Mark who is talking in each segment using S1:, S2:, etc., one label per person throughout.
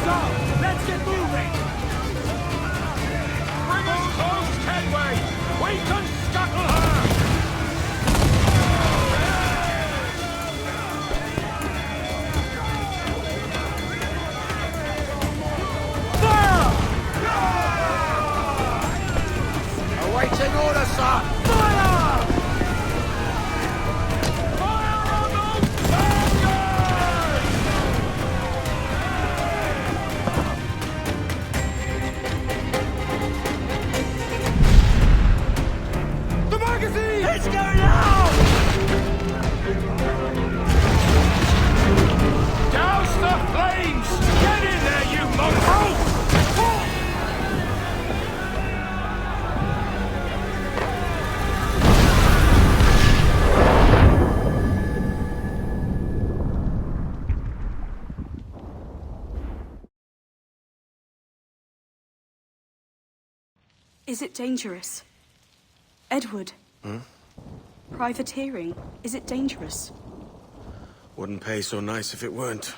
S1: So, let's get moving! Bring us close headway! We can scuttle her!
S2: Awaiting order, sir!
S1: Fire! Fire on those Spaniards! The magazine! It's going out! Douse the flames! Get in there, you mongrel!
S3: Is it dangerous? Edward? Privateering, is it dangerous?
S2: Wouldn't pay so nice if it weren't.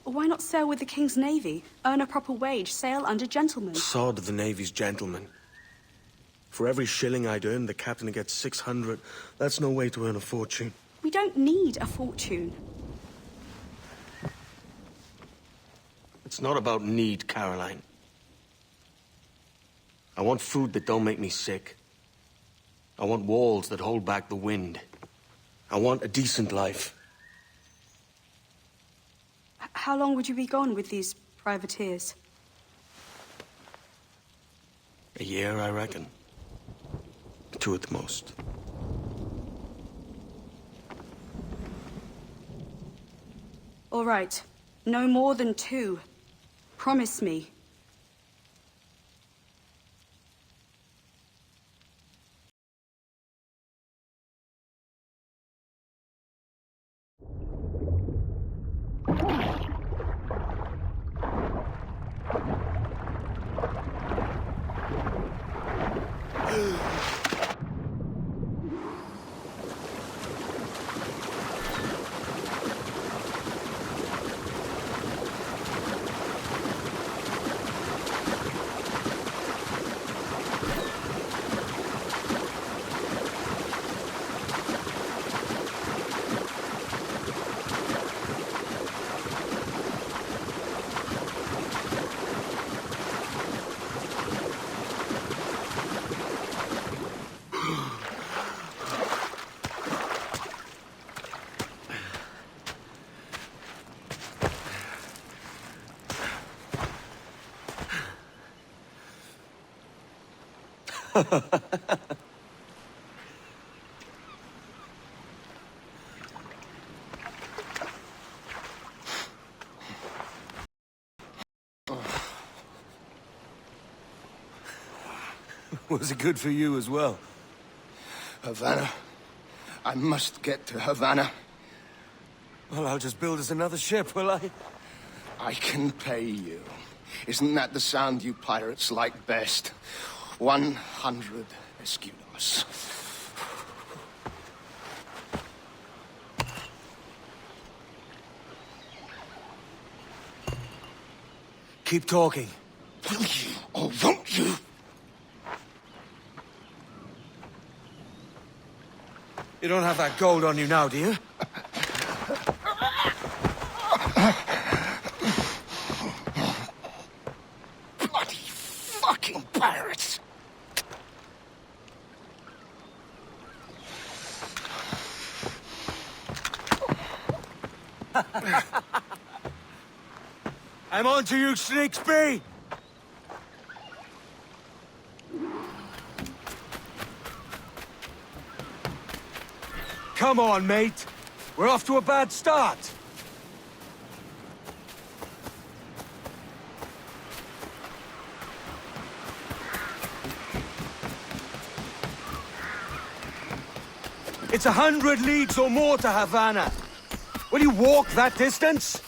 S3: Why not sail with the King's Navy? Earn a proper wage, sail under gentlemen.
S2: Sod the Navy's gentlemen. For every shilling I'd earn, the captain gets 600. That's no way to earn a fortune.
S3: We don't need a fortune.
S2: It's not about need, Caroline. I want food that don't make me sick. I want walls that hold back the wind. I want a decent life.
S3: How long would you be gone with these privateers?
S2: A year, I reckon. 2 at the most.
S3: All right. No more than 2. Promise me.
S4: Was it good for you as well?
S5: Havana. I must get to Havana.
S4: Well, I'll just build us another ship, will I?
S5: I can pay you. Isn't that the sound you pirates like best? 100 escudos.
S4: Keep talking.
S5: Will you or won't you?
S4: You don't have that gold on you now, do you?
S5: Bloody fucking pirates!
S4: I'm on to you, Snakesby! Come on, mate. We're off to a bad start. It's 100 leagues or more to Havana. Will you walk that distance?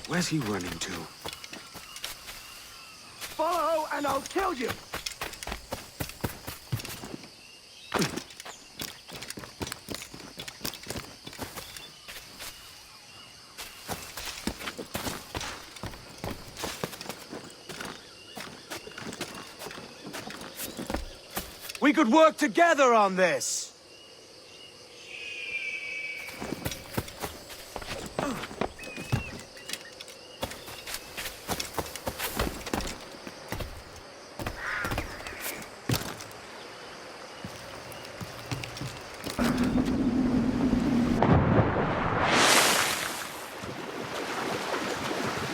S4: Where's he running to?
S5: Follow and I'll kill you!
S4: We could work together on this!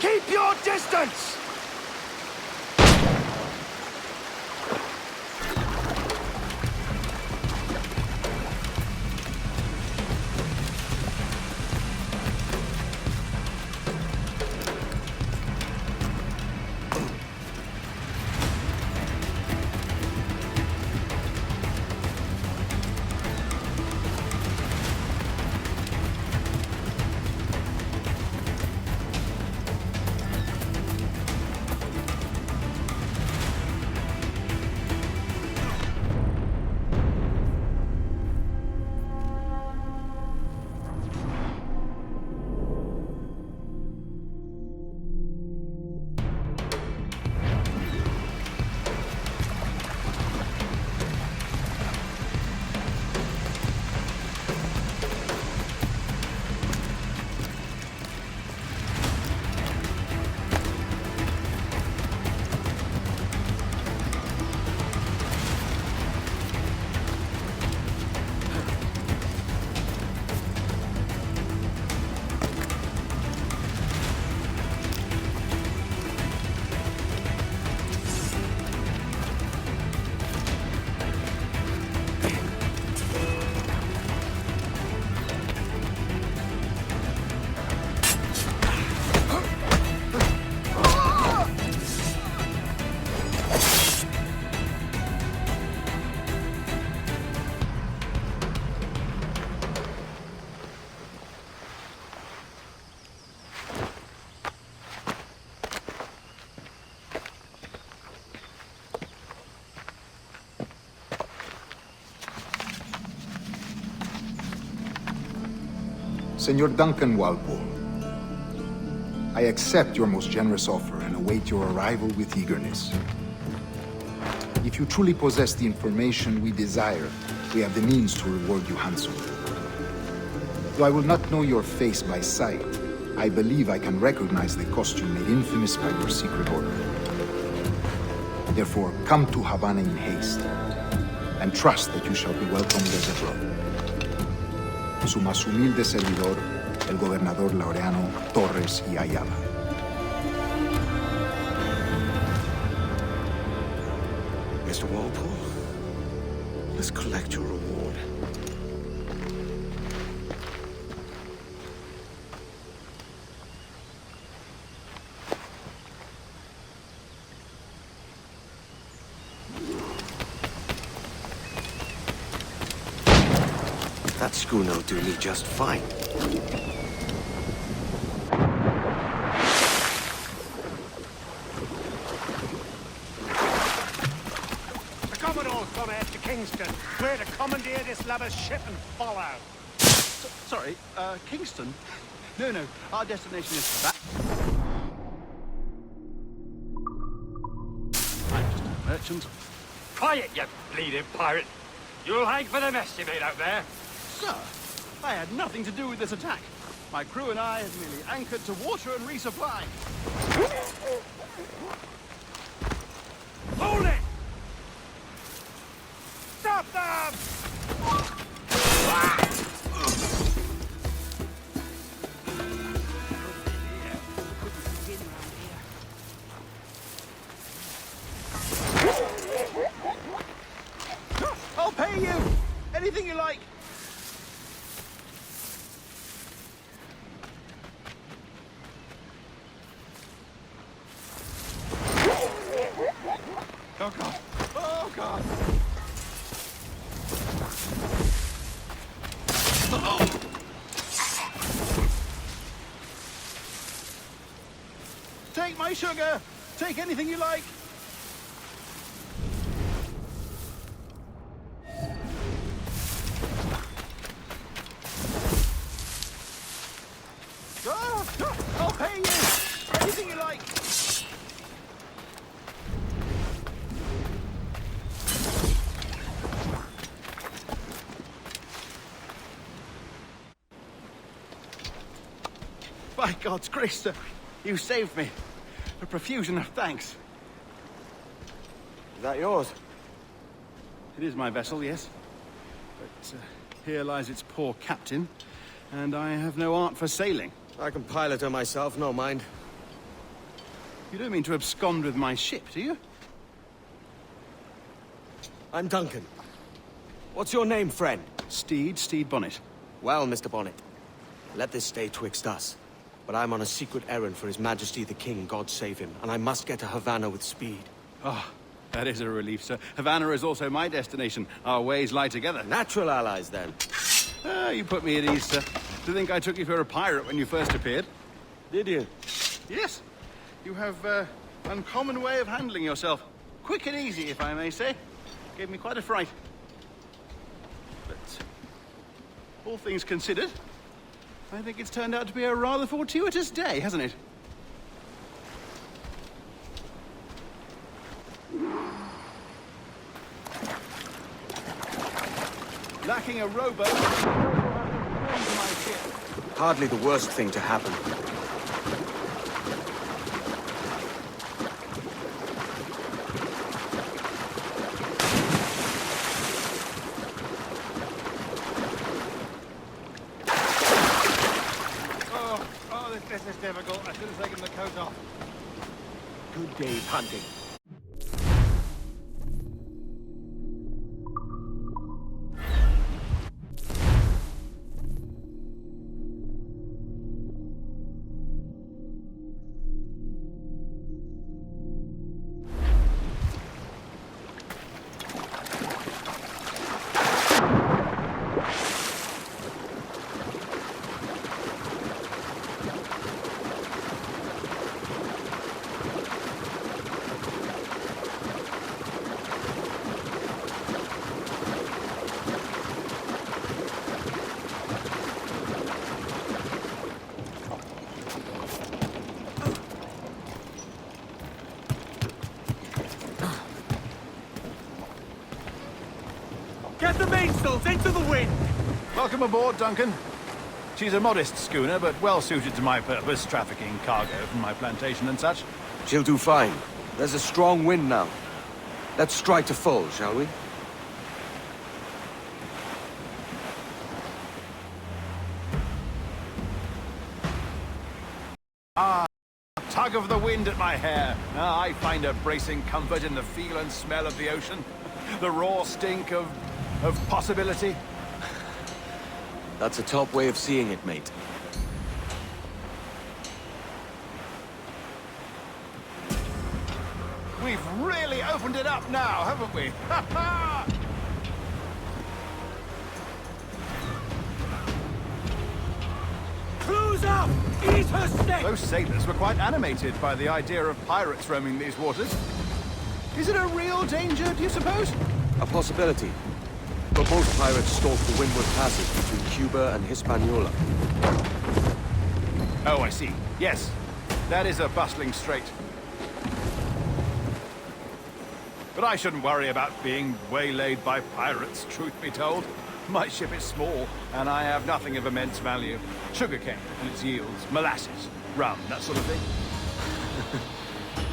S5: Keep your distance!
S6: Senor Duncan Walpole, I accept your most generous offer and await your arrival with eagerness. If you truly possess the information we desire, we have the means to reward you handsomely. Though I will not know your face by sight, I believe I can recognize the costume made infamous by your secret order. Therefore, come to Havana in haste, and trust that you shall be welcomed as a brother. Su más humilde servidor, el gobernador Laureano Torres y Ayala.
S2: Mr. Walpole, let's collect your reward. That schooner will do me just fine.
S1: The Commodore's gone out to Kingston. We're to commandeer this lubber's ship and follow.
S7: Sorry, Kingston? No, our destination is back. I'm just a merchant.
S1: Quiet, you bleeding pirate. You'll hang for the mess you made out there.
S7: Sir, I had nothing to do with this attack. My crew and I had merely anchored to water and resupply.
S1: Hold it! Stop them!
S7: I'll pay you! Anything you like! Oh God! Oh God! Take my sugar! Take anything you like! I'll pay you! Anything you like! By God's grace, sir, you saved me. A profusion of thanks.
S4: Is that yours?
S7: It is my vessel, yes. But here lies its poor captain, and I have no art for sailing.
S4: I can pilot her myself, no mind.
S7: You don't mean to abscond with my ship, do you?
S4: I'm Duncan. What's your name, friend?
S7: Steed Bonnet.
S2: Well, Mr. Bonnet, let this stay twixt us. But I'm on a secret errand for His Majesty the King, God save him, and I must get to Havana with speed.
S7: Ah, that is a relief, sir. Havana is also my destination. Our ways lie together.
S4: Natural allies, then.
S7: Ah, you put me at ease, sir. To think I took you for a pirate when you first appeared.
S4: Did you?
S7: Yes. You have uncommon way of handling yourself. Quick and easy, if I may say. Gave me quite a fright. But all things considered, I think it's turned out to be a rather fortuitous day, hasn't it? Lacking a rowboat, my ship.
S2: Hardly the worst thing to happen.
S7: This is difficult. I should have taken the coat off.
S4: Good day's hunting. Get the mainsails into the wind!
S7: Welcome aboard, Duncan. She's a modest schooner, but well suited to my purpose, trafficking cargo from my plantation and such.
S4: She'll do fine. There's a strong wind now. Let's strike to full, shall we?
S7: Tug of the wind at my hair. I find a bracing comfort in the feel and smell of the ocean. The raw stink of possibility.
S2: That's a top way of seeing it, mate.
S7: We've really opened it up now, haven't we? Ha ha!
S4: Cruise up! Eat her steak!
S7: Those sailors were quite animated by the idea of pirates roaming these waters. Is it a real danger, do you suppose?
S2: A possibility. But most pirates stalk the windward passage between Cuba and Hispaniola.
S7: Oh, I see. Yes, that is a bustling strait. But I shouldn't worry about being waylaid by pirates, truth be told. My ship is small, and I have nothing of immense value. Sugarcane and its yields, molasses, rum, that sort of thing.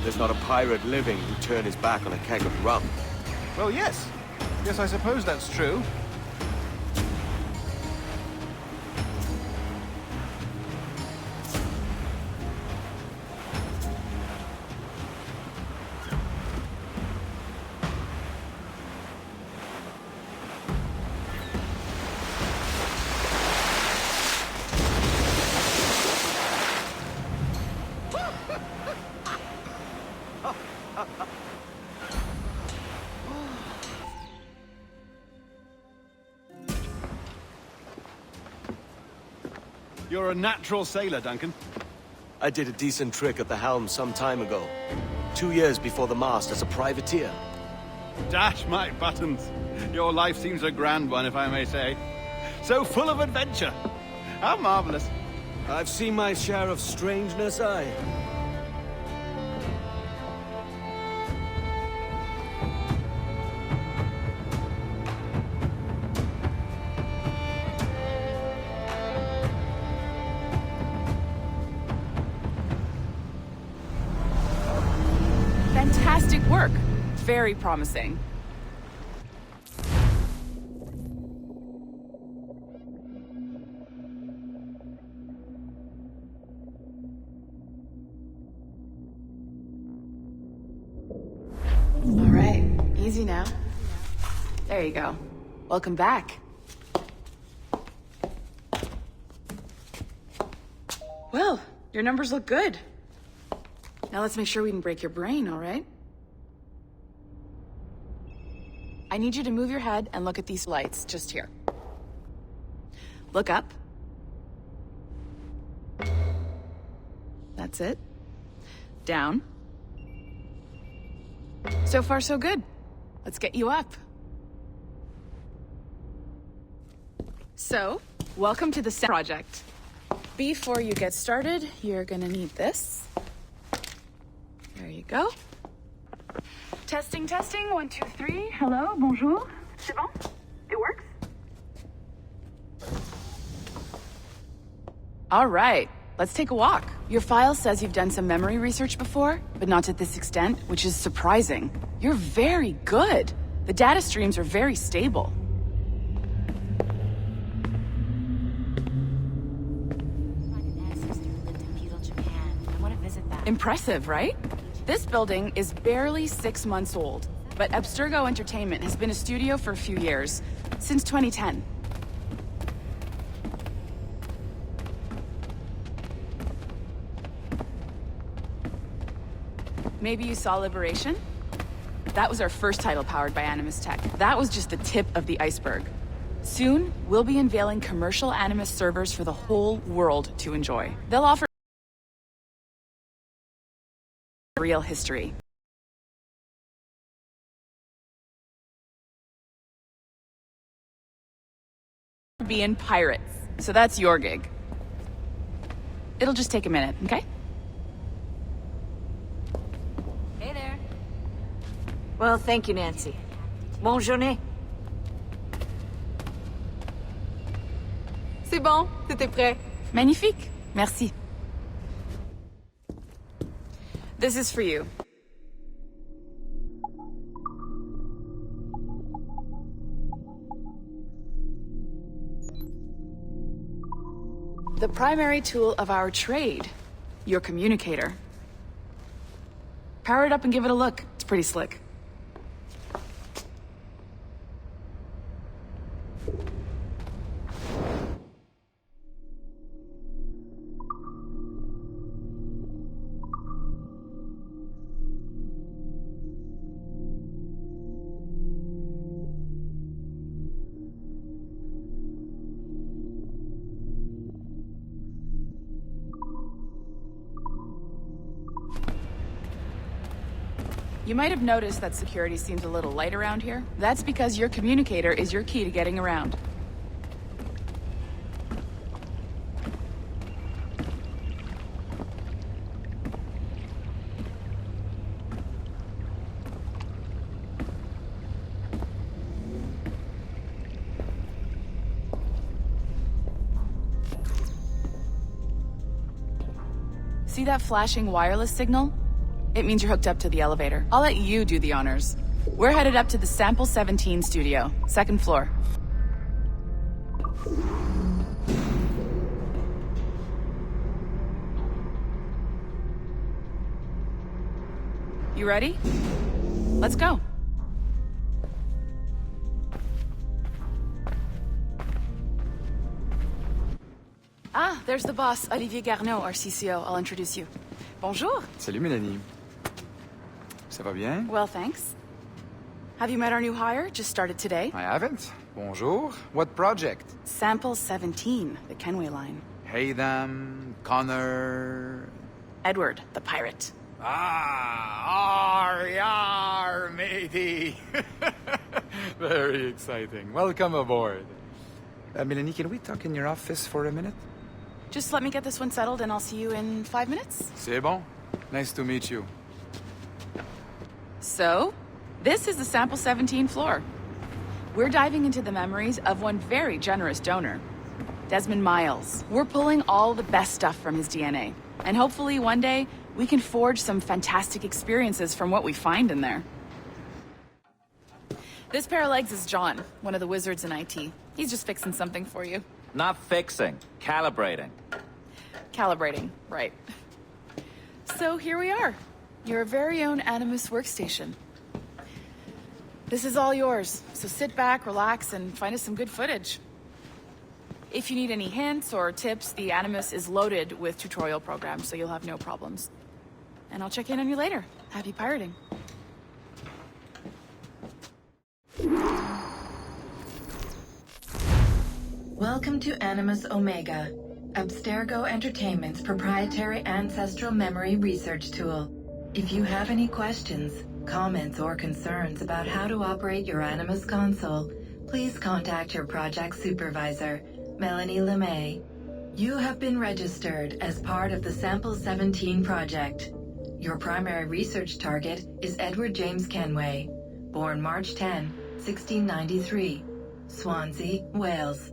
S2: There's not a pirate living who'd turn his back on a keg of rum.
S7: Well, yes. Yes, I suppose that's true. You're a natural sailor, Duncan.
S2: I did a decent trick at the helm some time ago. 2 years before the mast as a privateer.
S7: Dash my buttons. Your life seems a grand one, if I may say. So full of adventure. How marvelous.
S2: I've seen my share of strangeness, aye.
S8: Fantastic work. Very promising. All right, easy now. There you go. Welcome back. Well, your numbers look good. Now let's make sure we can break your brain, all right? I need you to move your head and look at these lights just here. Look up. That's it. Down. So far, so good. Let's get you up. So, welcome to the project. Before you get started, you're gonna need this. There you go. Testing, testing, 1, 2, 3. Hello, bonjour. C'est bon? It works? All right, let's take a walk. Your file says you've done some memory research before, but not to this extent, which is surprising. You're very good. The data streams are very stable.
S9: My ancestor lived in feudal Japan. I want to visit that.
S8: Impressive, right? This building is barely 6 months old, but Abstergo Entertainment has been a studio for a few years, since 2010. Maybe you saw Liberation? That was our first title powered by Animus Tech. That was just the tip of the iceberg. Soon, we'll be unveiling commercial Animus servers for the whole world to enjoy. They'll offer real history. Being pirates. So that's your gig. It'll just take a minute, okay?
S9: Hey there.
S10: Well, thank you, Nancy. Bonne journée.
S8: C'est bon, c'était prêt. Magnifique. Merci. This is for you. The primary tool of our trade, your communicator. Power it up and give it a look. It's pretty slick. You might have noticed that security seems a little light around here. That's because your communicator is your key to getting around. See that flashing wireless signal? It means you're hooked up to the elevator. I'll let you do the honors. We're headed up to the Sample 17 studio, 2nd floor. You ready? Let's go. Ah, there's the boss, Olivier Garneau, our CCO. I'll introduce you. Bonjour.
S11: Salut, Mélanie. Ça va bien?
S8: Well, thanks. Have you met our new hire? Just started today.
S11: I haven't. Bonjour. What project?
S8: Sample 17, the Kenway line.
S11: Hey, them, Connor...
S8: Edward, the pirate.
S11: Ah, yar, matey. Very exciting. Welcome aboard. Melanie, can we talk in your office for a minute?
S8: Just let me get this one settled and I'll see you in 5 minutes.
S11: C'est bon. Nice to meet you.
S8: So, this is the Sample 17 floor. We're diving into the memories of one very generous donor, Desmond Miles. We're pulling all the best stuff from his DNA. And hopefully one day, we can forge some fantastic experiences from what we find in there. This pair of legs is John, one of the wizards in IT. He's just fixing something for you.
S12: Not fixing, calibrating.
S8: Calibrating, right. So here we are, your very own Animus workstation. This is all yours, so sit back, relax, and find us some good footage. If you need any hints or tips, the Animus is loaded with tutorial programs, so you'll have no problems. And I'll check in on you later. Happy pirating.
S13: Welcome to Animus Omega, Abstergo Entertainment's proprietary ancestral memory research tool. If you have any questions, comments, or concerns about how to operate your Animus console, please contact your project supervisor, Melanie LeMay. You have been registered as part of the Sample 17 project. Your primary research target is Edward James Kenway, born March 10, 1693, Swansea, Wales.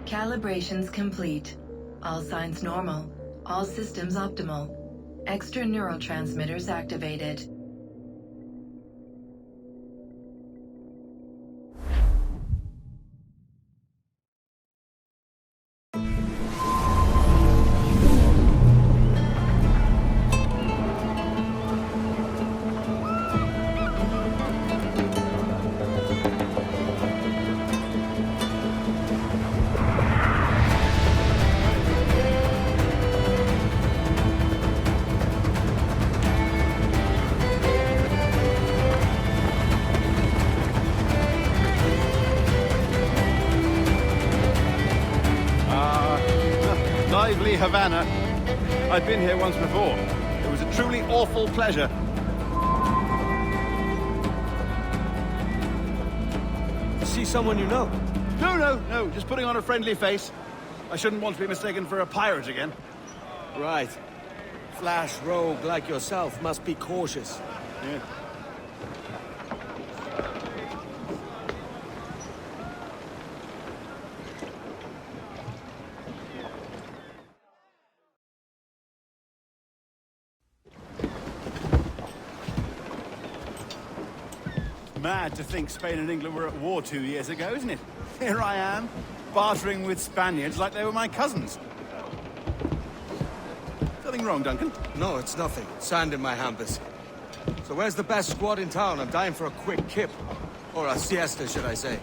S13: Calibrations complete. All signs normal. All systems optimal. Extra neurotransmitters activated.
S7: Lively Havana. I've been here once before. It was a truly awful pleasure.
S2: See someone you know?
S7: No, just putting on a friendly face. I shouldn't want to be mistaken for a pirate again.
S2: Right. Flash rogue like yourself must be cautious.
S7: Yeah. Mad to think Spain and England were at war 2 years ago, isn't it? Here I am, bartering with Spaniards like they were my cousins. Something wrong, Duncan?
S2: No, it's nothing. Sand in my hampers. So where's the best squad in town? I'm dying for a quick kip. Or a siesta, should I say.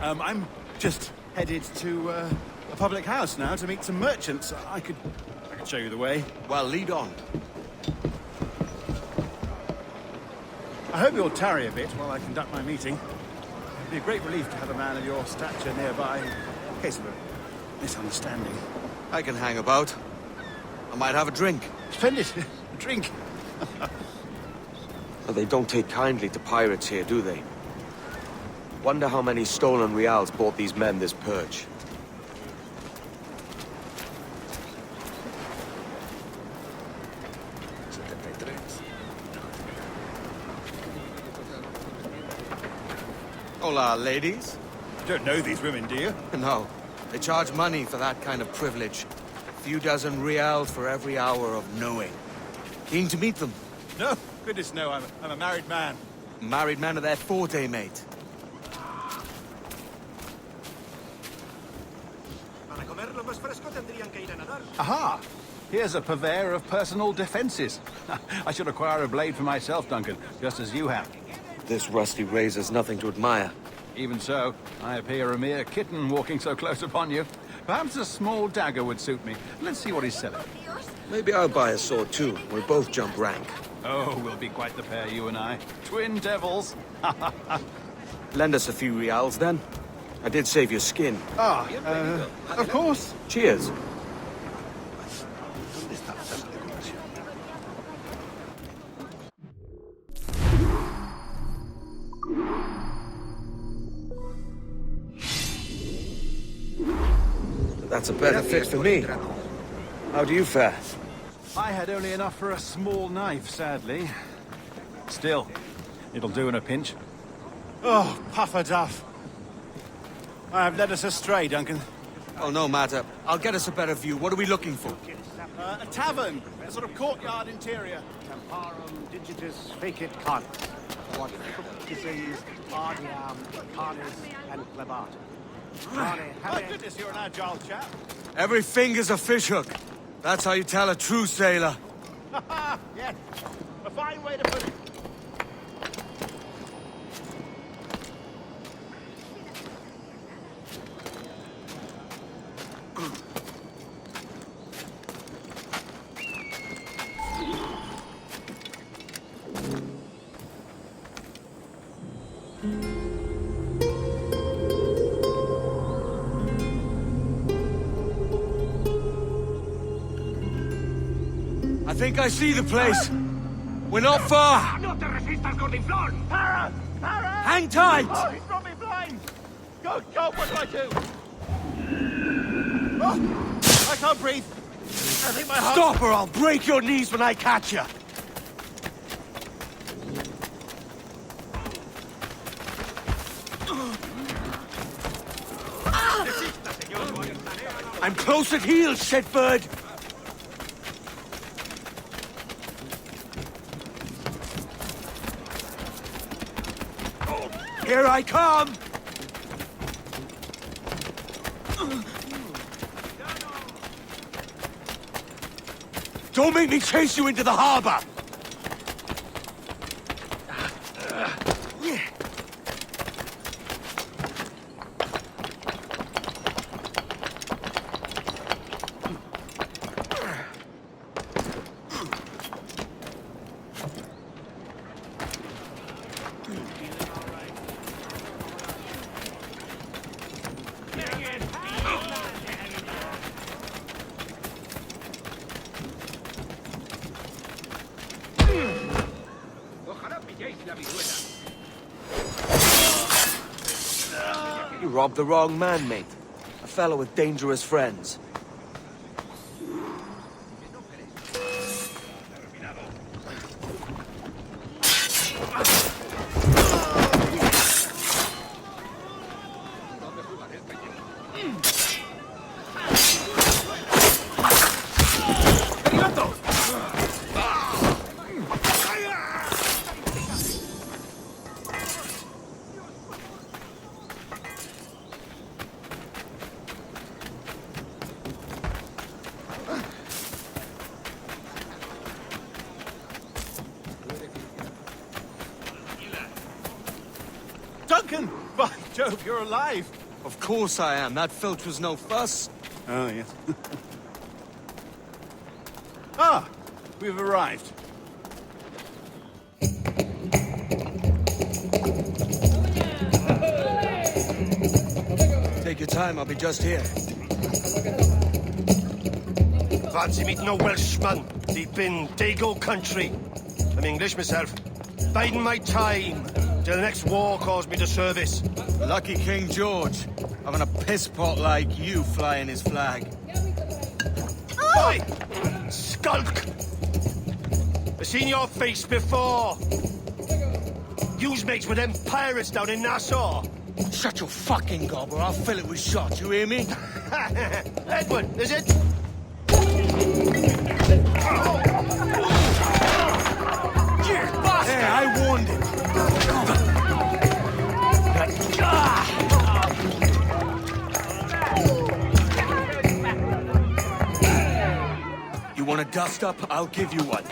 S7: I'm just headed to a public house now to meet some merchants. I could show you the way.
S2: Well, lead on.
S7: I hope you'll tarry a bit while I conduct my meeting. It'd be a great relief to have a man of your stature nearby in case of a misunderstanding.
S2: I can hang about. I might have a drink.
S7: Splendid. A drink.
S2: Well, they don't take kindly to pirates here, do they? Wonder how many stolen reals bought these men this purge. Hola, ladies.
S7: You don't know these women, do you?
S2: No. They charge money for that kind of privilege. A few dozen reals for every hour of knowing. Keen to meet them?
S7: No, goodness no, I'm a married man.
S2: Married men are their forte, mate.
S7: Aha! Here's a purveyor of personal defenses. I should acquire a blade for myself, Duncan, just as you have.
S2: This rusty razor's nothing to admire.
S7: Even so, I appear a mere kitten walking so close upon you. Perhaps a small dagger would suit me. Let's see what he's selling.
S2: Maybe I'll buy a sword too. We'll both jump rank.
S7: Oh, we'll be quite the pair, you and I. Twin devils.
S2: Lend us a few reals, then. I did save your skin.
S7: Of course.
S2: Cheers.
S4: That's a better fit for me. How do you fare?
S7: I had only enough for a small knife, sadly. Still, it'll do in a pinch. Oh, puffer duff. I have led us astray, Duncan.
S2: Oh, no matter. I'll get us a better view. What are we looking for?
S7: A tavern, a sort of courtyard interior.
S1: Temparum digitus fecit canis. What fructices ardiam canis and clavatum.
S7: My goodness, you're an agile chap.
S4: Every finger's a fishhook. That's how you tell a true sailor.
S7: Yes, a fine way to put it.
S4: I think I see the place. We're not far.
S1: No te resistas, Gordinflón!
S7: Para! Para!
S4: Hang tight!
S7: Oh, he's brought me blind! Go, go, what do I do? Oh, I can't breathe. I think my heart...
S4: Stop or I'll break your knees when I catch you. I'm close at heel, shitbird. Here I come! Don't make me chase you into the harbor! You robbed the wrong man, mate. A fellow with dangerous friends.
S7: Duncan! By Jove, you're alive!
S4: Of course I am. That filch was no fuss.
S7: Oh, yes. Ah! We've arrived.
S4: Take your time, I'll be just here.
S5: Fancy meeting a Welshman deep in Dago country. I'm English myself. Biding my time till the next war calls me to service.
S4: Lucky King George, having a piss pot like you flying his flag.
S5: Oi! Skulk! I've seen your face before. You's mates with them pirates down in Nassau.
S4: Shut your fucking gob or I'll fill it with shot, you hear me?
S5: Edward, is it?
S4: Hey, I warned him. You want a dust up? I'll give you one.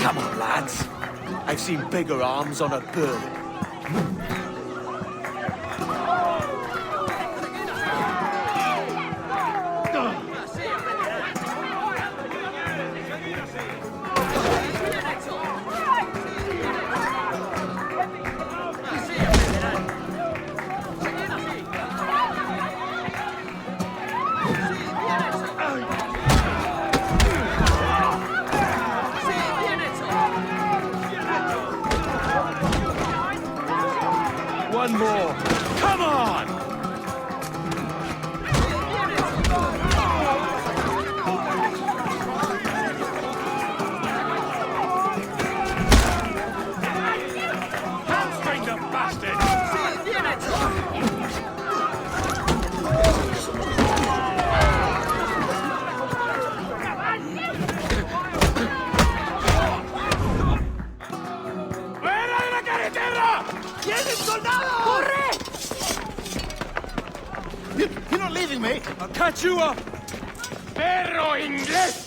S4: Come on, lads. I've seen bigger arms on a bird. Come on!
S1: Hamstring the bastard! ¡Fuera de la carretera! ¡Vienen soldados! ¡Corre!
S7: You're not leaving me!
S4: I'll catch you up!
S1: ¡Perro inglés!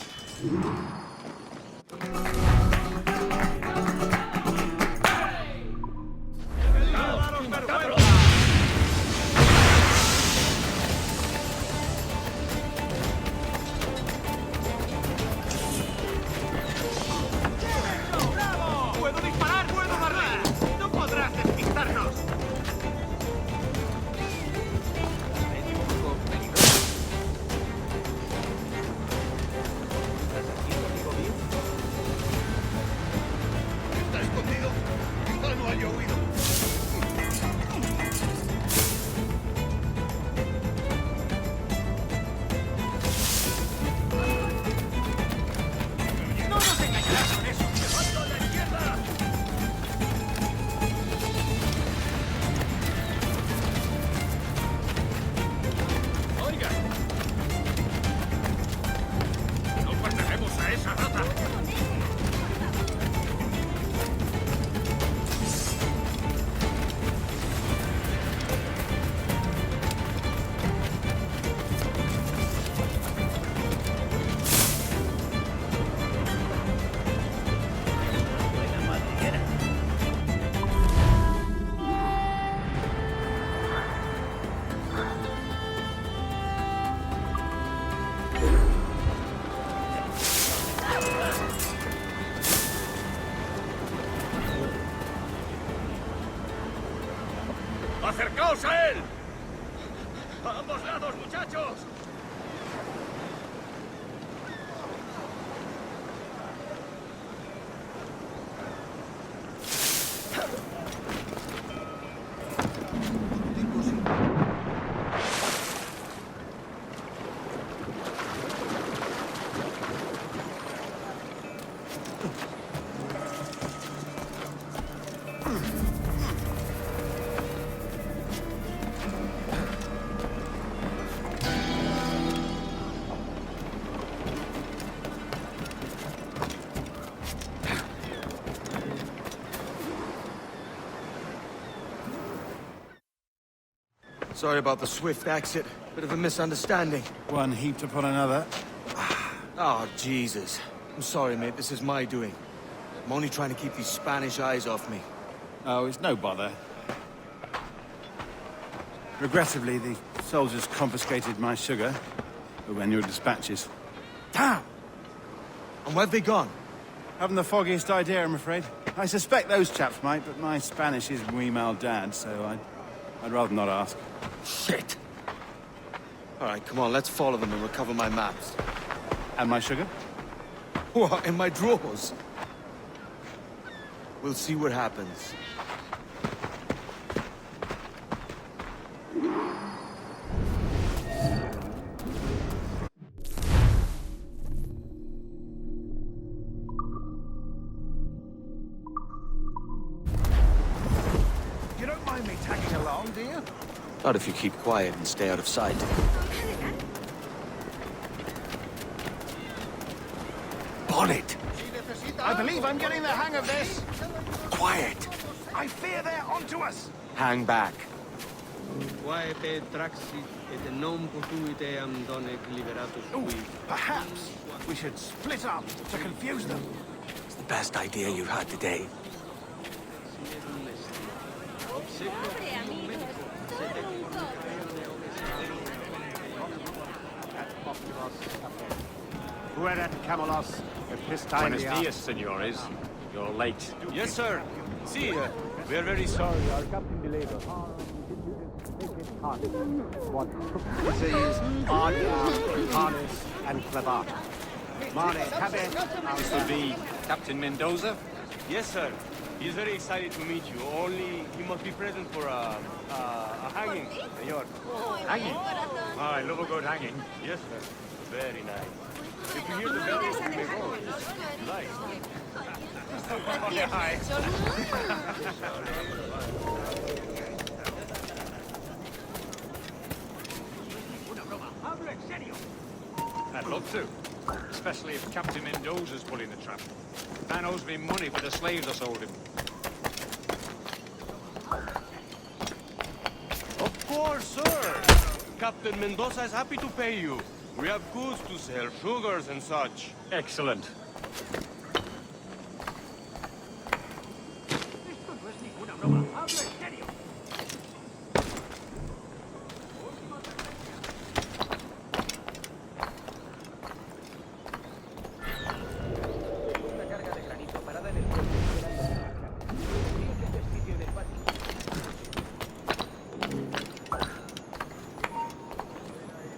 S7: ¡Puedo disparar! ¡Puedo darle! ¡No podrás despistarnos!
S5: Está escondido. Quizá no haya huido.
S1: ¡No nos engañarás con eso! ¡Levanta la izquierda! ¡Oiga! ¡No pertenecemos a esa rata! ¡Acercaos a él! ¡A ambos lados, muchachos!
S2: Sorry about the swift exit. Bit of a misunderstanding.
S7: One heaped upon another.
S2: Oh, Jesus. I'm sorry, mate. This is my doing. I'm only trying to keep these Spanish eyes off me.
S7: Oh, it's no bother. Regrettably, the soldiers confiscated my sugar when your dispatches.
S2: Damn! And where've they gone?
S7: Haven't the foggiest idea, I'm afraid. I suspect those chaps might, but my Spanish is muy mal dad, so I'd rather not ask.
S2: Shit! All right, come on, let's follow them and recover my maps.
S7: And my sugar?
S2: What, in my drawers? We'll see what happens.
S1: You don't mind me tagging along, do you?
S2: Not if you keep quiet and stay out of sight. Bonnet!
S1: I believe I'm getting the hang of this.
S2: Quiet!
S1: I fear they're onto us.
S2: Hang back.
S1: Ooh, perhaps we should split up to confuse them.
S2: It's the best idea you've had today.
S1: Fuera Camelos,
S14: Buenos dias, senores. You're late.
S4: Yes, sir. See, we are very sorry. Our captain delayed us.
S1: This is Arya, Harness, and Clavat. Mare, Cabe,
S14: This would be Captain Mendoza.
S4: Yes, sir.
S15: He is very excited to meet you. Only he must be present for a hanging, señor.
S14: Hanging? Oh, I love a good hanging.
S15: Yes, sir. Very nice. If you hear the bell, you may roll. Nice. Hi.
S14: I'd love to. Especially if Captain Mendoza's pulling the trap. Man owes me money for the slaves I sold him.
S15: Of course, sir. Captain Mendoza is happy to pay you. We have goods to sell, sugars and such.
S14: Excellent.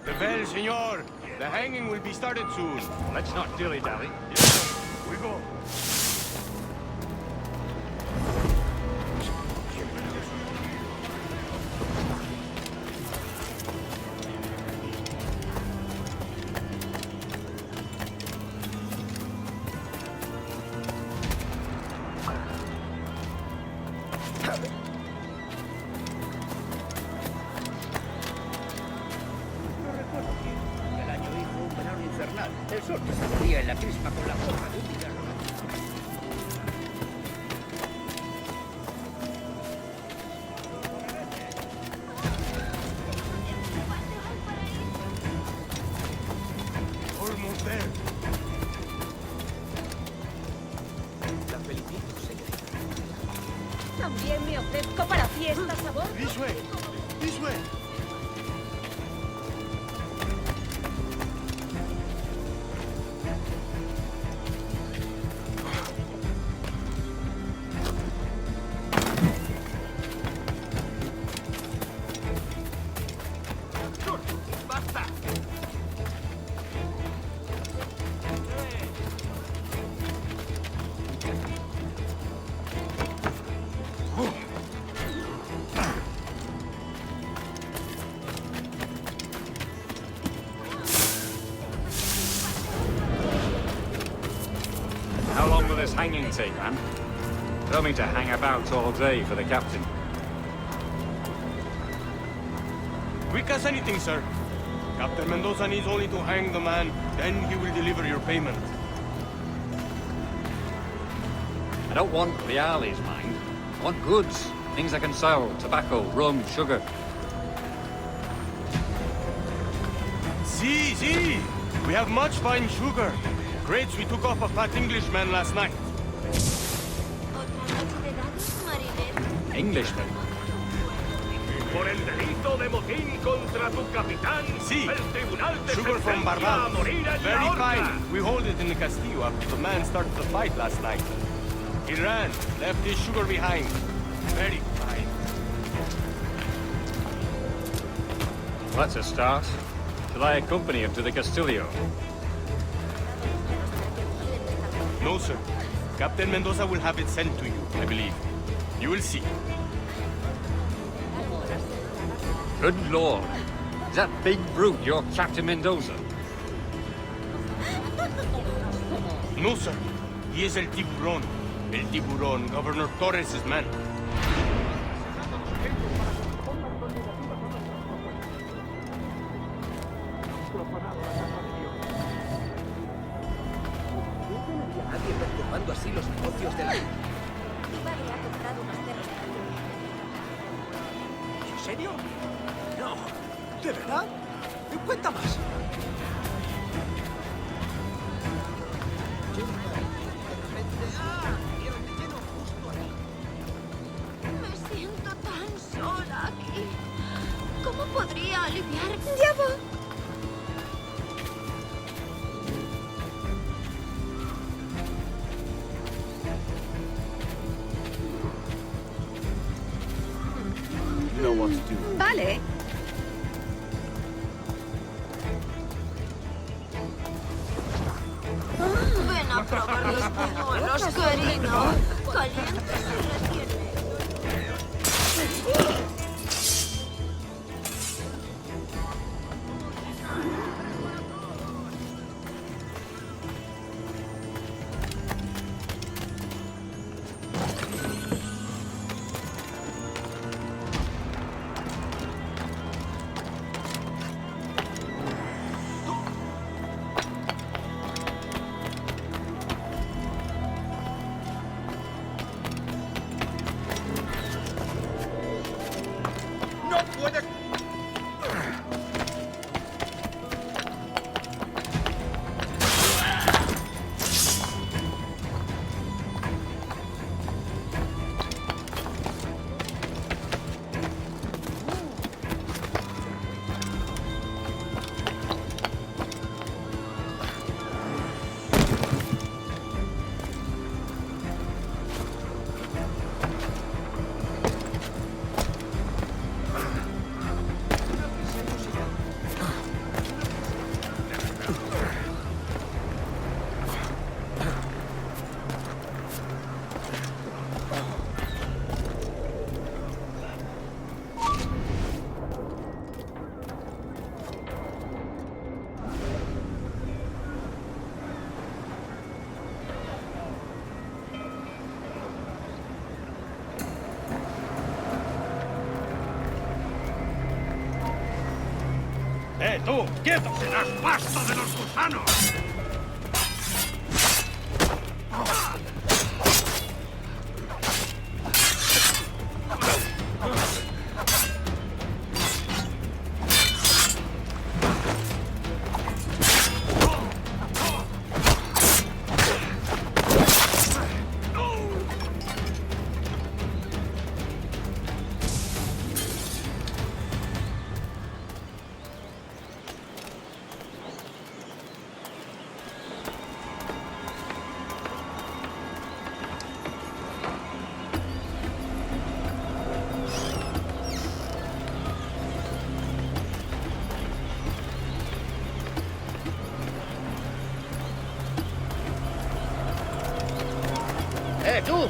S15: The bell, senor. The hanging will be started soon.
S14: Let's not dilly-dally.
S15: Yes, sir. We go.
S16: El sol que se movía en la crisma con la forma de un cigarro.
S15: Almost there.
S16: La felicito, señorita.
S10: También me ofrezco para fiestas, sabor.
S15: This way. This way.
S14: How long will this hanging take, man? Told me to hang about all day for the captain.
S15: Quick as anything, sir. Captain Mendoza needs only to hang the man, then he will deliver your payment.
S14: I don't want reales, mind. I want goods. Things I can sell. Tobacco, rum, sugar.
S15: See. We have much fine sugar. Crates we took off a fat Englishman last night.
S14: Englishman?
S17: Por el delito de motín contra tu capitán,
S15: Sí.
S17: el tribunal te
S15: Sugar from
S17: sentencia a
S15: Barbados.
S17: morir en
S15: Very
S17: la horca.
S15: fine. We hold it in the Castillo after the man started the fight last night. He ran, left his sugar behind. Very fine.
S14: Well, that's a start. Shall I accompany him to the Castillo?
S15: No, sir. Captain Mendoza will have it sent to you, I believe. You will see.
S14: Good Lord. Is that big brute your Captain Mendoza?
S15: No, sir. He is El Tiburón. El Tiburón, Governor Torres' man.
S16: Nadie perturbando así los negocios de la... ¿En serio? No. ¿De verdad? Cuenta más.
S18: Me siento tan sola aquí. ¿Cómo podría aliviar? ¡Ya voy!
S2: You know what to do.
S3: Vale.
S18: Ven a probar los buñuelos, cariño. Calientes y recién
S17: ¡Tú! ¡Quieto! ¡Serás pasto de los gusanos!
S5: ¡Tú!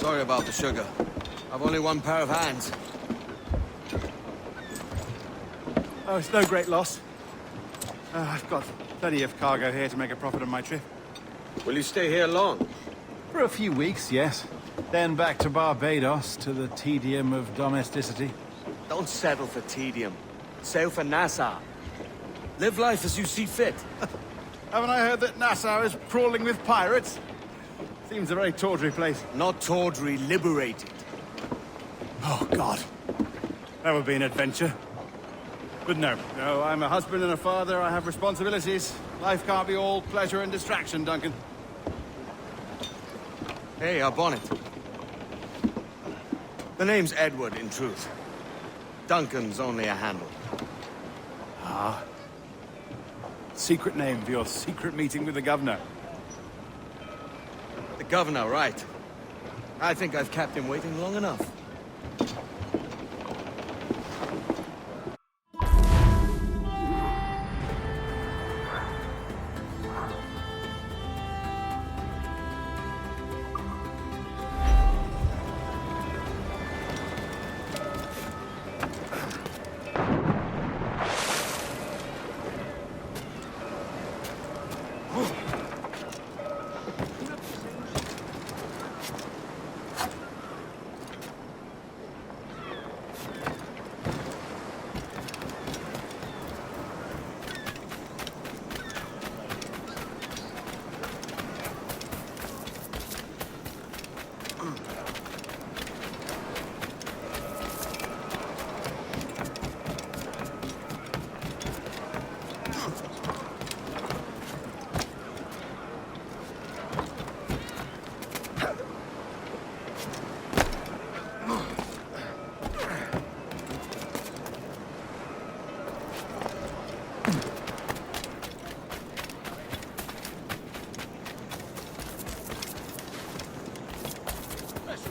S2: Sorry about the sugar. I've only one pair of hands.
S7: Oh, it's no great loss. I've got plenty of cargo here to make a profit on my trip.
S2: Will you stay here long?
S7: For a few weeks, yes. Then back to Barbados, to the tedium of domesticity.
S2: Don't settle for tedium. Sail for Nassau. Live life as you see fit.
S7: Haven't I heard that Nassau is crawling with pirates? Seems a very tawdry place.
S2: Not tawdry, liberated.
S7: Oh, God. That would be an adventure. But no, I'm a husband and a father. I have responsibilities. Life can't be all pleasure and distraction, Duncan.
S2: Hey, our bonnet. The name's Edward, in truth. Duncan's only a handle.
S7: Ah. Secret name for your secret meeting with the governor.
S2: The governor, right. I think I've kept him waiting long enough.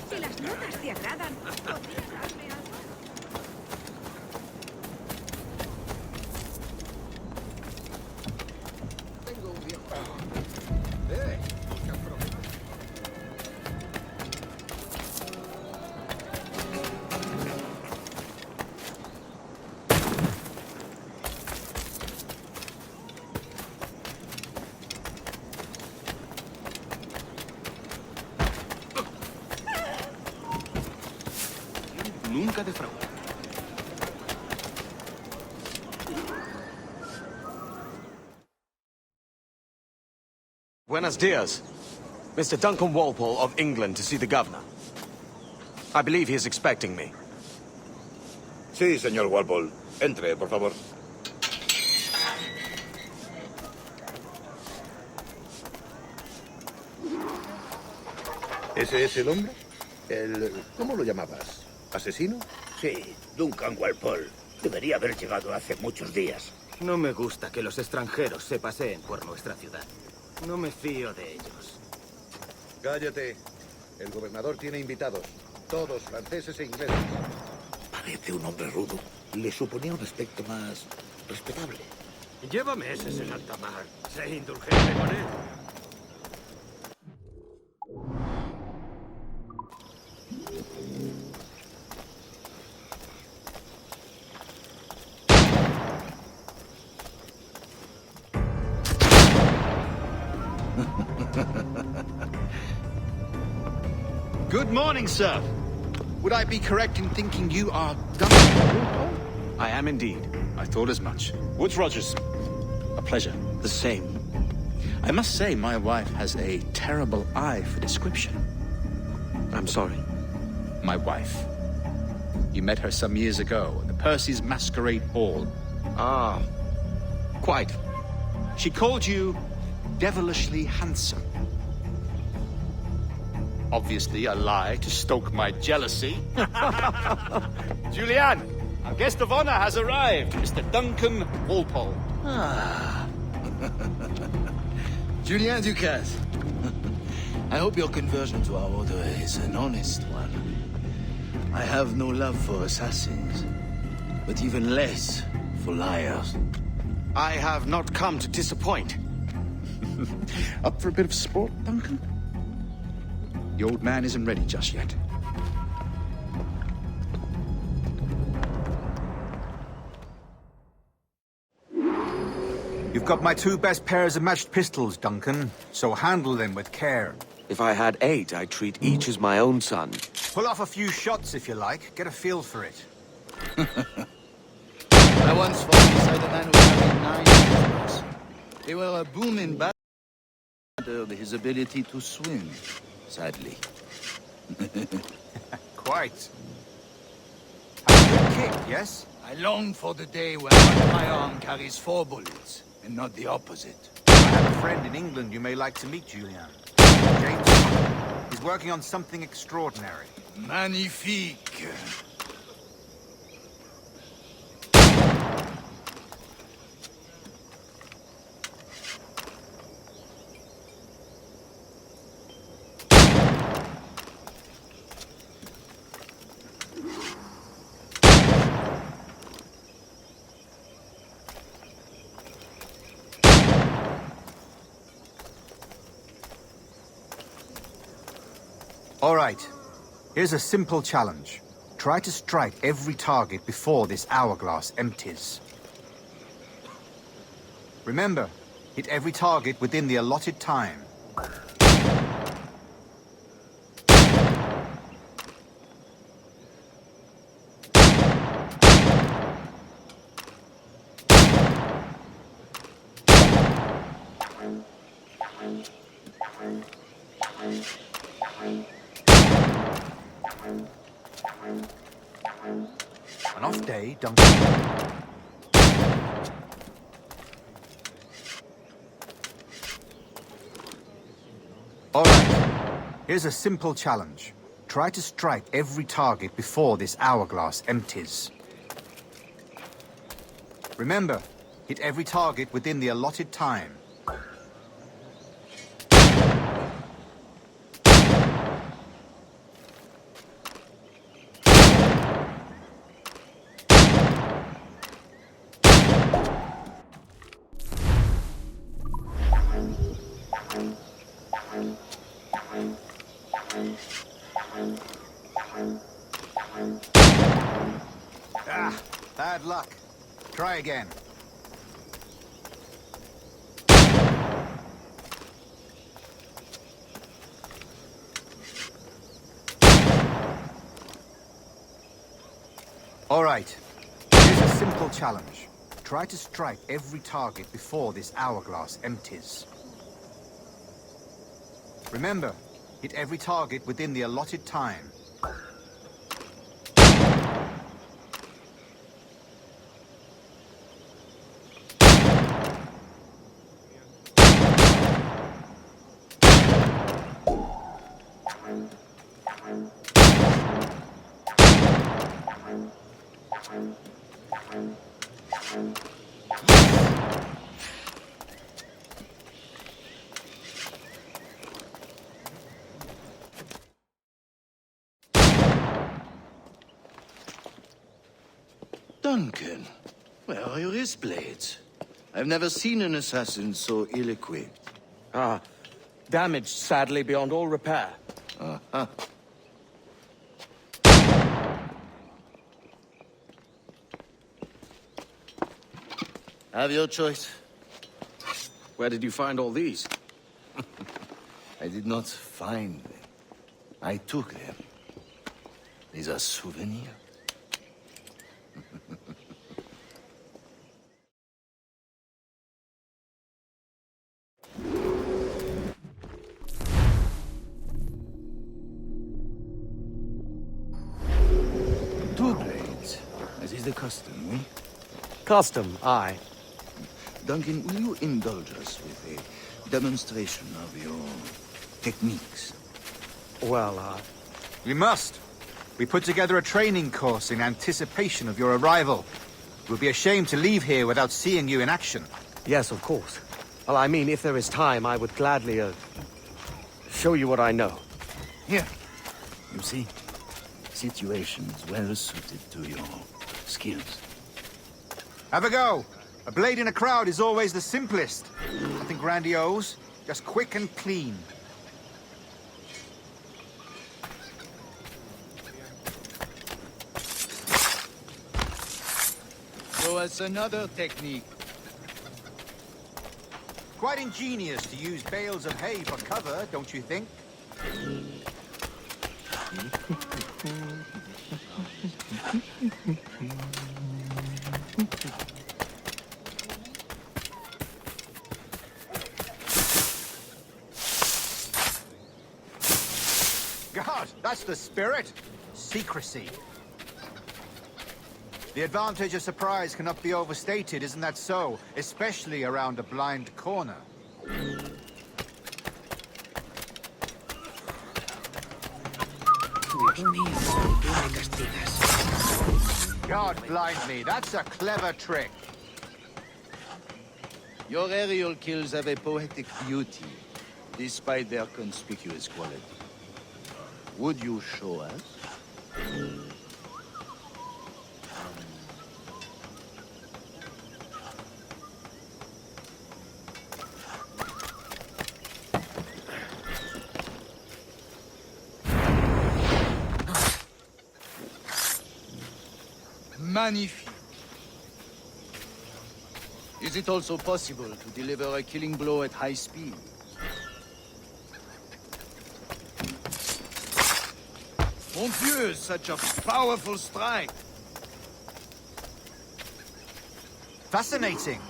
S18: Si las notas te agradan, podrías darme algo.
S6: Tengo un viejo.
S19: Nunca defrauda.
S2: Buenos dias. Mr. Duncan Walpole of England to see the governor. I believe he is expecting me.
S20: Sí, señor Walpole. Entre, por favor. ¿Ese es el hombre? ¿Cómo lo llamabas? ¿Asesino?
S21: Sí, Duncan Walpole. Debería haber llegado hace muchos días.
S19: No me gusta que los extranjeros se paseen por nuestra ciudad. No me fío de ellos.
S20: Cállate. El gobernador tiene invitados. Todos franceses e ingleses.
S21: Parece un hombre rudo. Le suponía un aspecto más respetable.
S17: Lleva meses en alta mar. Sé indulgente con él.
S22: Good morning, sir. Would I be correct in thinking you are Duncan?
S2: I am indeed.
S22: I thought as much. Woods Rogers. A pleasure.
S2: The same.
S22: I must say, my wife has a terrible eye for description.
S2: I'm sorry.
S22: My wife. You met her some years ago at the Percy's Masquerade Ball.
S2: Ah, quite.
S22: She called you devilishly handsome. Obviously a lie to stoke my jealousy. Julianne, our guest of honor has arrived, Mr. Duncan Walpole.
S23: Ah. Julien Ducasse. I hope your conversion to our order is an honest one. I have no love for assassins, but even less for liars.
S2: I have not come to disappoint.
S22: Up for a bit of sport, Duncan? The old man isn't ready just yet.
S4: You've got my 2 best pairs of matched pistols, Duncan, so handle them with care.
S2: If I had 8, I'd treat each as my own son.
S4: Pull off a few shots if you like. Get a feel for it.
S23: I once fought beside a man who carried 9 pistols. They were a boom in battle. His ability to swim, sadly.
S4: Quite. Have a good kick, yes?
S23: I long for the day when one of my arm carries 4 bullets, and not the opposite.
S4: I have a friend in England you may like to meet, Julian. James. He's working on something extraordinary.
S23: Magnifique.
S4: All right. Here's a simple challenge. Try to strike every target before this hourglass empties. Remember, hit every target within the allotted time. An off day, Duncan. All right. Here's a simple challenge. Try to strike every target before this hourglass empties. Remember, hit every target within the allotted time. Ah, bad luck. Try again. All right. Here's a simple challenge. Try to strike every target before this hourglass empties. Remember, hit every target within the allotted time.
S23: Duncan, where are your wrist blades? I've never seen an assassin so ill-equipped.
S2: Ah, damaged sadly beyond all repair.
S23: Uh-huh. Have your choice.
S2: Where did you find all these?
S23: I did not find them. I took them. These are souvenirs. Two blades, as is the custom, oui?
S2: Custom, aye.
S23: Duncan, will you indulge us with a demonstration of your techniques?
S2: Well,
S4: We must. We put together a training course in anticipation of your arrival. It would be a shame to leave here without seeing you in action.
S2: Yes, of course. Well, I mean, if there is time, I would gladly, show you what I know.
S23: Here. You see? Situations well suited to your skills.
S4: Have a go. A blade in a crowd is always the simplest. Nothing grandiose, just quick and clean.
S23: show us another technique.
S4: Quite ingenious to use bales of hay for cover, don't you think? God, that's the spirit. Secrecy. The advantage of surprise cannot be overstated, isn't that so? Especially around a blind corner. God blind me, that's a clever trick.
S23: Your aerial kills have a poetic beauty, despite their conspicuous quality. Would you show us? Magnifique. Is it also possible to deliver a killing blow at high speed? Mon Dieu, such a powerful strike!
S4: Fascinating.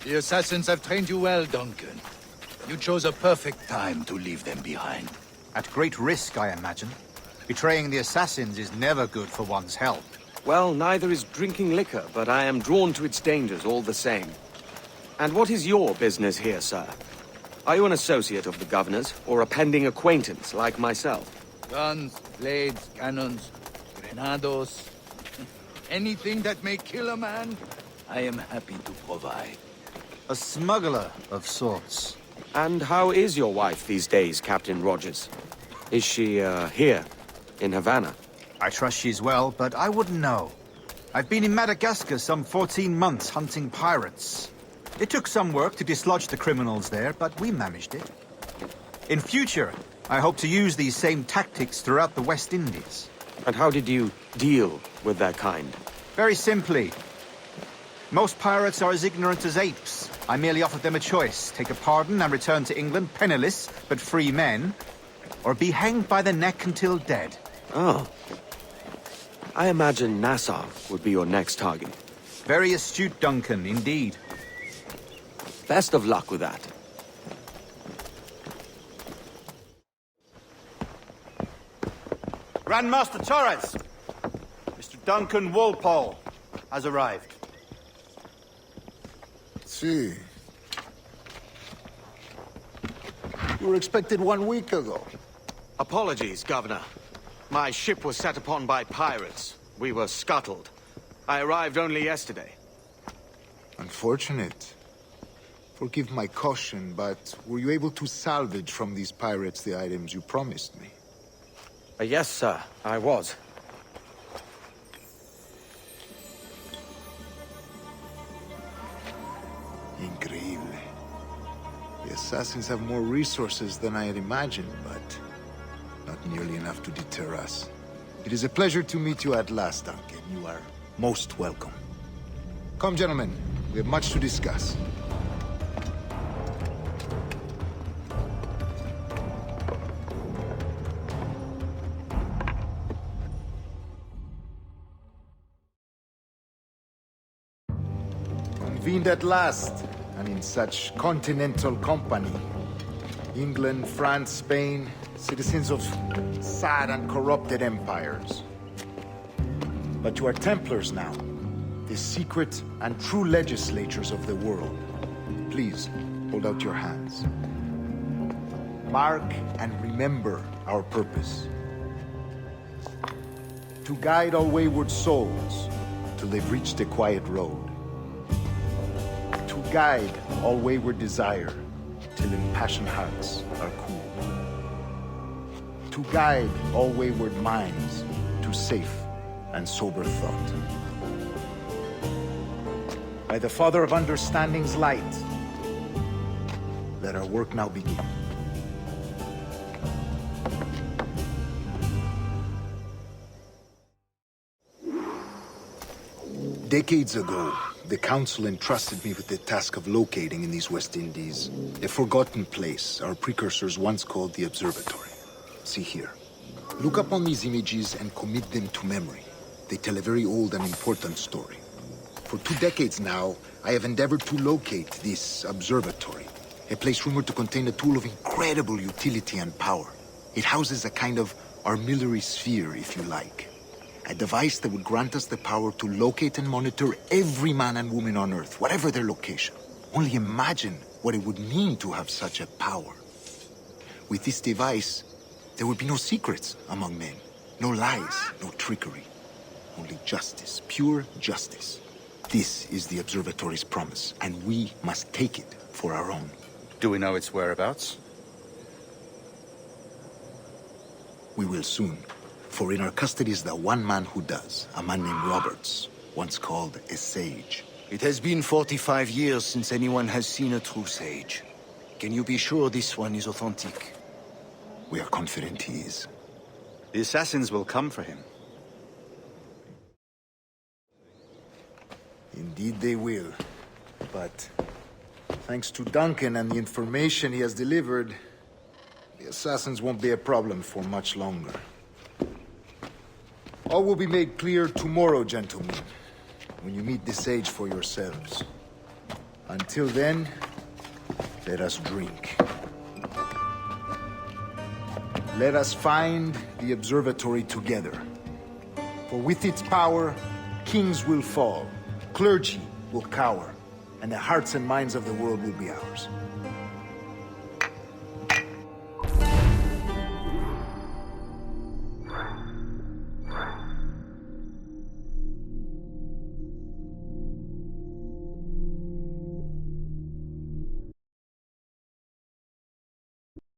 S23: The assassins have trained you well, Duncan. You chose a perfect time to leave them behind.
S4: At great risk, I imagine. Betraying the assassins is never good for one's health.
S2: Well, neither is drinking liquor, but I am drawn to its dangers all the same. And what is your business here, sir? Are you an associate of the governor's, or a pending acquaintance like myself?
S23: Guns, blades, cannons, grenados. Anything that may kill a man, I am happy to provide.
S4: A smuggler of sorts.
S2: And how is your wife these days, Captain Rogers? Is she, here, in Havana?
S4: I trust she's well, but I wouldn't know. I've been in Madagascar some 14 months hunting pirates. It took some work to dislodge the criminals there, but we managed it. In future, I hope to use these same tactics throughout the West Indies.
S2: And how did you deal with that kind?
S4: Very simply. Most pirates are as ignorant as apes. I merely offered them a choice. Take a pardon and return to England penniless, but free men, or be hanged by the neck until dead.
S2: Oh. I imagine Nassau would be your next target.
S4: Very astute, Duncan, indeed.
S2: Best of luck with that.
S4: Grandmaster Torres! Mr. Duncan Walpole has arrived.
S6: See. You were expected 1 week ago.
S2: Apologies, Governor. My ship was set upon by pirates. We were scuttled. I arrived only yesterday.
S6: Unfortunate. Forgive my caution, but were you able to salvage from these pirates the items you promised me?
S2: Yes, sir, I was.
S6: Increíble. The assassins have more resources than I had imagined, but not nearly enough to deter us. It is a pleasure to meet you at last, Duncan. You are most welcome. Come, gentlemen. We have much to discuss. Convened at last, and in such continental company. England, France, Spain, citizens of sad and corrupted empires. But you are Templars now, the secret and true legislators of the world. Please, hold out your hands. Mark and remember our purpose. To guide all wayward souls till they've reached the quiet road. To guide all wayward desire till impassioned hearts are cool. To guide all wayward minds to safe and sober thought. By the Father of Understanding's light, let our work now begin. Decades ago, the Council entrusted me with the task of locating in these West Indies a forgotten place our precursors once called the Observatory. See here. Look up on these images and commit them to memory. They tell a very old and important story. For 2 decades now, I have endeavored to locate this observatory, a place rumored to contain a tool of incredible utility and power. It houses a kind of armillary sphere, if you like. A device that would grant us the power to locate and monitor every man and woman on Earth, whatever their location. Only imagine what it would mean to have such a power. With this device, there would be no secrets among men. No lies, no trickery. Only justice, pure justice. This is the Observatory's promise, and we must take it for our own.
S22: Do we know its whereabouts?
S6: We will soon. For in our custody is the one man who does, a man named Roberts, once called a sage.
S23: It has been 45 years since anyone has seen a true sage. Can you be sure this one is authentic?
S6: We are confident he is.
S22: The assassins will come for him.
S6: Indeed they will. But thanks to Duncan and the information he has delivered, the assassins won't be a problem for much longer. All will be made clear tomorrow, gentlemen, when you meet the sage for yourselves. Until then, let us drink. Let us find the observatory together. For with its power, kings will fall, clergy will cower, and the hearts and minds of the world will be ours.